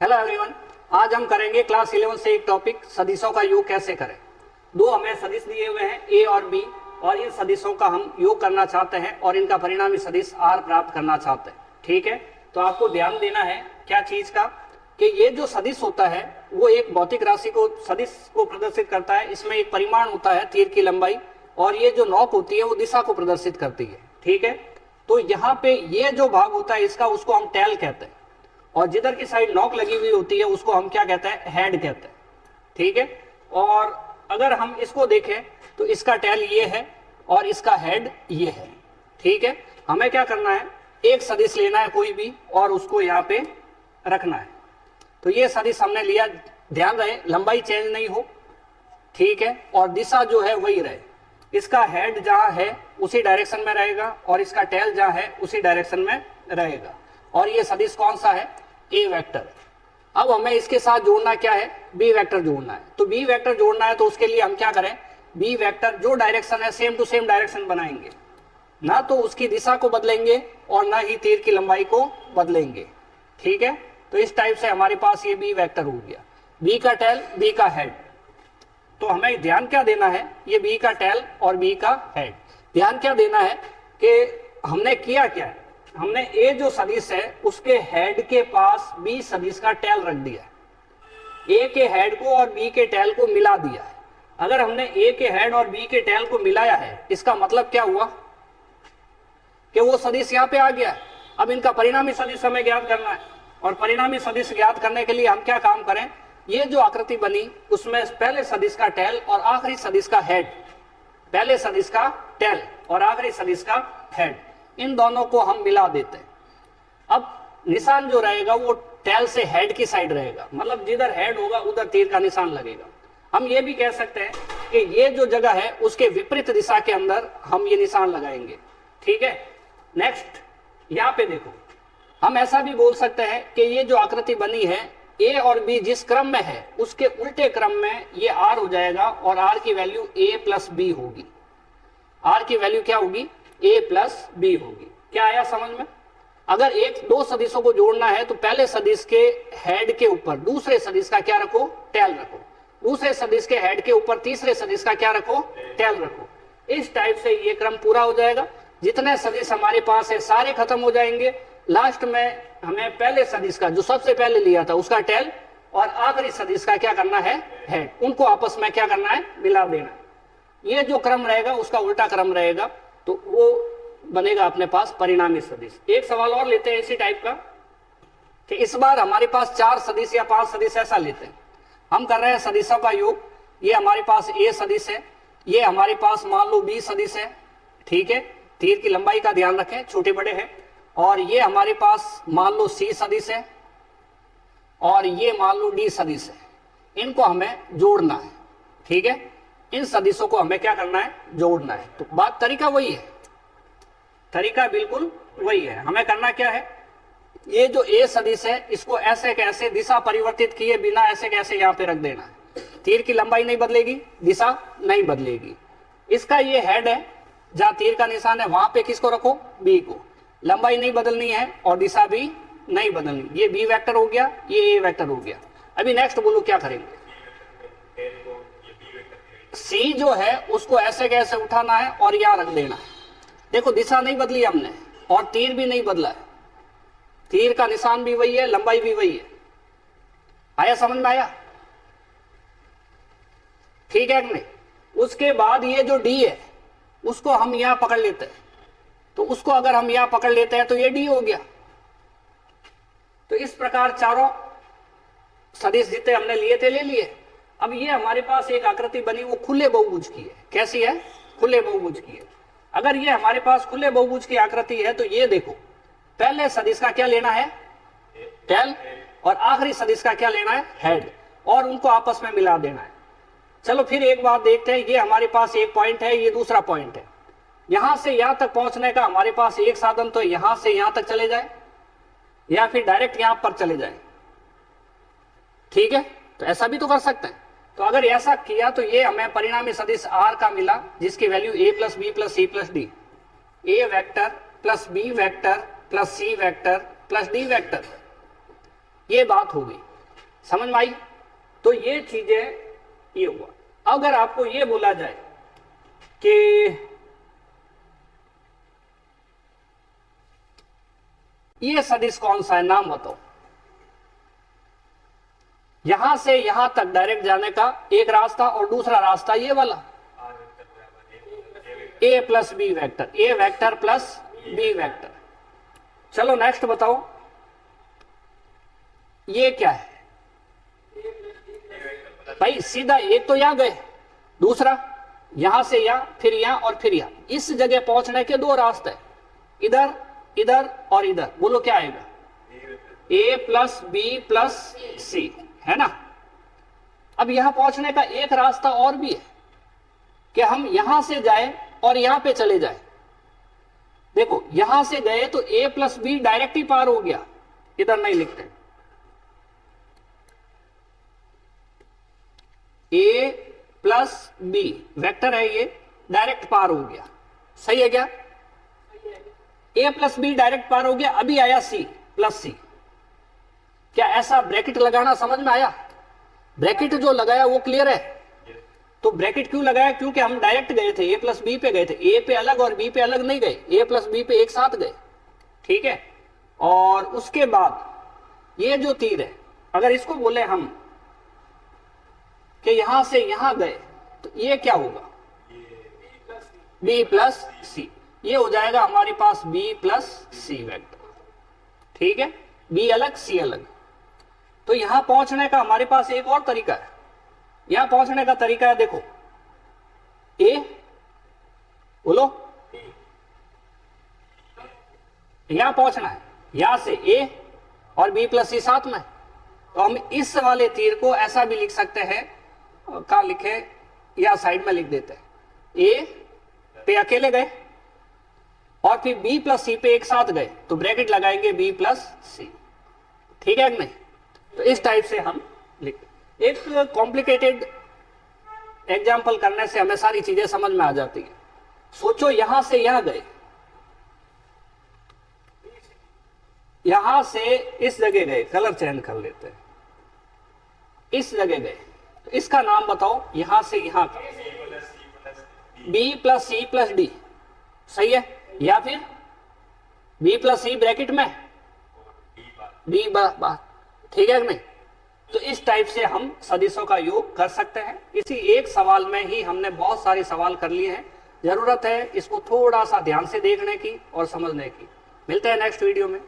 Hello everyone, आज हम करेंगे क्लास 11 से एक टॉपिक सदिशों का योग कैसे करें। दो हमें सदिश दिए हुए हैं ए और बी, और इन सदिशों का हम योग करना चाहते हैं और इनका परिणामी सदिश आर प्राप्त करना चाहते हैं। ठीक है, तो आपको ध्यान देना है क्या चीज का, कि ये जो सदिश होता है वो एक भौतिक राशि को सदिश को प्रदर्शित करता है। इसमें एक परिमाण होता है तीर की लंबाई, और ये जो नोक होती है वो दिशा को प्रदर्शित करती है। ठीक है, तो यहाँ पे ये जो भाग होता है इसका, उसको हम टेल कहते हैं, और जिधर की साइड नोक लगी हुई होती है उसको हम क्या कहते हैं, हेड कहते हैं। ठीक है, और अगर हम इसको देखें तो इसका टेल ये है और इसका हेड ये है। ठीक है, हमें क्या करना है, एक सदिश लेना है कोई भी और उसको यहाँ पे रखना है। तो ये सदिश हमने लिया, ध्यान रहे लंबाई चेंज नहीं हो। ठीक है, और दिशा जो है वही रहे। इसका हेड जहां है उसी डायरेक्शन में रहेगा और इसका टेल जहां है उसी डायरेक्शन में रहेगा। और ये सदिश कौन सा है, ए वेक्टर। अब हमें इसके साथ जोड़ना क्या है, बी वेक्टर जोड़ना है। तो बी वेक्टर जोड़ना है तो उसके लिए हम क्या करें, बी वेक्टर जो डायरेक्शन है सेम टू सेम डायरेक्शन बनाएंगे, ना तो उसकी दिशा को बदलेंगे और ना ही तीर की लंबाई को बदलेंगे। ठीक है, तो इस टाइप से हमारे पास ये बी वेक्टर हो गया, बी का टेल बी का हेड। तो हमें ध्यान क्या देना है, ये बी का टेल और बी का हेड। ध्यान क्या देना है कि हमने किया क्या है, हमने ए जो सदिश है उसके हेड के पास बी सदिश का टेल रख दिया है। ए के हेड को और बी के टेल को मिला दिया है। अगर हमने ए के हेड और बी के टेल को मिलाया है, इसका मतलब क्या हुआ कि वो सदिश यहाँ पे आ गया है। अब इनका परिणामी सदिश हमें ज्ञात करना है, और परिणामी सदिश ज्ञात करने के लिए हम क्या काम करें, ये जो आकृति बनी उसमें पहले सदिश का टेल और आखिरी सदिश का हेड, पहले सदिश का टेल और आखिरी सदिश का हेड, इन दोनों को हम मिला देते हैं। अब निशान जो रहेगा वो टेल से हेड की साइड रहेगा, मतलब जिधर हेड होगा उधर तीर का निशान लगेगा। हम ये भी कह सकते हैं कि ये जो जगह है उसके विपरीत दिशा के अंदर हम ये निशान लगाएंगे। ठीक है, नेक्स्ट यहाँ पे देखो, हम ऐसा भी बोल सकते हैं कि ये जो आकृति बनी है ए और बी जिस क्रम में है उसके उल्टे क्रम में ये आर हो जाएगा, और आर की वैल्यू ए प्लस बी होगी। आर की वैल्यू क्या होगी, ए प्लस बी होगी। क्या आया समझ में। अगर एक दो सदिशों को जोड़ना है तो पहले सदिश के हेड के ऊपर दूसरे सदिश का क्या रखो, टेल रखो। दूसरे सदिश के हेड के ऊपर तीसरे सदिश का क्या रखो, टेल रखो। इस टाइप से ये क्रम पूरा हो जाएगा। जितने सदिश हमारे पास है सारे खत्म हो जाएंगे। लास्ट में हमें पहले सदिश का जो सबसे पहले लिया था उसका टेल और आखिरी सदिश का क्या करना है, हेड, उनको आपस में क्या करना है, मिला देना। ये जो क्रम रहेगा उसका उल्टा क्रम रहेगा, तो वो बनेगा अपने पास परिणामी सदिश। एक सवाल और लेते हैं इसी टाइप का, कि इस बार हमारे पास 4 सदिश या 5 सदिश ऐसा लेते हैं। हम कर रहे हैं सदिशों का योग। ये हमारे पास ए सदिश है, ये हमारे पास मान लो बी सदिश है। ठीक है, तीर की लंबाई का ध्यान रखें, छोटे बड़े हैं। और ये हमारे पास मान लो सी सदिश है, और ये मान लो डी सदिश है। इनको हमें जोड़ना है। ठीक है, इन सदिशों को हमें क्या करना है, जोड़ना है। तो बात तरीका वही है, तरीका बिल्कुल वही है। हमें करना क्या है, ये जो ए सदिश है इसको ऐसे कैसे दिशा परिवर्तित किए बिना ऐसे कैसे यहाँ पे रख देना है। तीर की लंबाई नहीं बदलेगी, दिशा नहीं बदलेगी। इसका ये हेड है, जहां तीर का निशान है वहां पे किसको रखो, बी को। लंबाई नहीं बदलनी है और दिशा भी नहीं बदलनी। ये बी वेक्टर हो गया, ये ए वेक्टर हो गया। अभी नेक्स्ट बोलो क्या करेंगे। सी जो है उसको ऐसे कैसे उठाना है और यहां रख देना है। देखो दिशा नहीं बदली हमने और तीर भी नहीं बदला है, तीर का निशान भी वही है, लंबाई भी वही है। आया समझ में, आया, ठीक है कि नहीं। उसके बाद ये जो डी है उसको हम यहां पकड़ लेते हैं, तो उसको अगर हम यहां पकड़ लेते हैं तो ये डी हो गया। तो इस प्रकार चारों सदिश जितने हमने लिए थे ले लिए। अब ये हमारे पास एक आकृति बनी, वो खुले बहुभुज की है। कैसी है, खुले बहुभुज की है। अगर ये हमारे पास खुले बहुभुज की आकृति है तो ये देखो, पहले सदिश का क्या लेना है, टेल, और आखिरी सदिश का क्या लेना है, हेड, और उनको आपस में मिला देना है। चलो फिर एक बात देखते हैं, ये हमारे पास एक पॉइंट है, ये दूसरा पॉइंट है। यहां से यहां तक पहुंचने का हमारे पास एक साधन तो यहां से यहां तक चले जाए, या फिर डायरेक्ट यहां पर चले जाए। ठीक है, तो ऐसा भी तो कर सकते हैं। तो अगर ऐसा किया तो ये हमें परिणामी सदिश आर का मिला, जिसकी value A plus B plus C plus D, A vector plus B vector plus C vector plus D vector, ये बात हो गई। समझ में आई? तो ये चीजें ये हुआ। अगर आपको ये बोला जाए कि ये सदिश कौन सा है, नाम बताओ। यहां से यहां तक डायरेक्ट जाने का एक रास्ता और दूसरा रास्ता ये वाला ए प्लस बी वेक्टर, ए वेक्टर प्लस बी वेक्टर। चलो नेक्स्ट बताओ, ये क्या है भाई? सीधा एक तो यहां गए, दूसरा यहां से यहां, फिर यहां और फिर यहां। इस जगह पहुंचने के दो रास्ते, इधर इधर और इधर। बोलो क्या आएगा? ए प्लस बी प्लस सी, है ना? अब यहां पहुंचने का एक रास्ता और भी है कि हम यहां से जाए और यहां पे चले जाए। देखो यहां से गए तो ए प्लस बी डायरेक्ट ही पार हो गया, इधर नहीं लिखते। ए प्लस बी वेक्टर है, ये डायरेक्ट पार हो गया। सही है क्या? ए प्लस बी डायरेक्ट पार हो गया। अभी आया सी प्लस सी। क्या ऐसा ब्रैकेट लगाना समझ में आया? ब्रैकेट जो लगाया वो क्लियर है? तो ब्रैकेट क्यों लगाया? क्योंकि हम डायरेक्ट गए थे, ए प्लस बी पे गए थे। ए पे अलग और बी पे अलग नहीं गए, ए प्लस बी पे एक साथ गए। ठीक है। और उसके बाद ये जो तीर है, अगर इसको बोले हम कि यहां से यहां गए तो ये क्या होगा? बी प्लस सी। ये हो जाएगा हमारे पास बी प्लस सी वेक्टर। ठीक है, बी अलग सी अलग। तो यहां पहुंचने का हमारे पास एक और तरीका है। यहां पहुंचने का तरीका है, देखो ए, बोलो यहां पहुंचना है, यहां से ए और बी प्लस सी साथ में। तो हम इस वाले तीर को ऐसा भी लिख सकते हैं, कहां लिखे या साइड में लिख देते हैं। ए पे अकेले गए और फिर बी प्लस सी पे एक साथ गए तो ब्रैकेट लगाएंगे बी प्लस सी। ठीक है कि नहीं? तो इस टाइप से हम लिख, एक कॉम्प्लिकेटेड एग्जाम्पल करने से हमें सारी चीजें समझ में आ जाती है। सोचो यहां से यहां गए, यहां से इस जगह गए, कलर चेंज कर लेते हैं, इस जगह गए तो इसका नाम बताओ। यहां से यहां का B plus C plus D, सही है? या फिर बी प्लस सी ब्रैकेट में डी बार। ठीक है कि नहीं? तो इस टाइप से हम सदिशों का योग कर सकते हैं। इसी एक सवाल में ही हमने बहुत सारे सवाल कर लिए हैं। जरूरत है इसको थोड़ा सा ध्यान से देखने की और समझने की। मिलते हैं नेक्स्ट वीडियो में।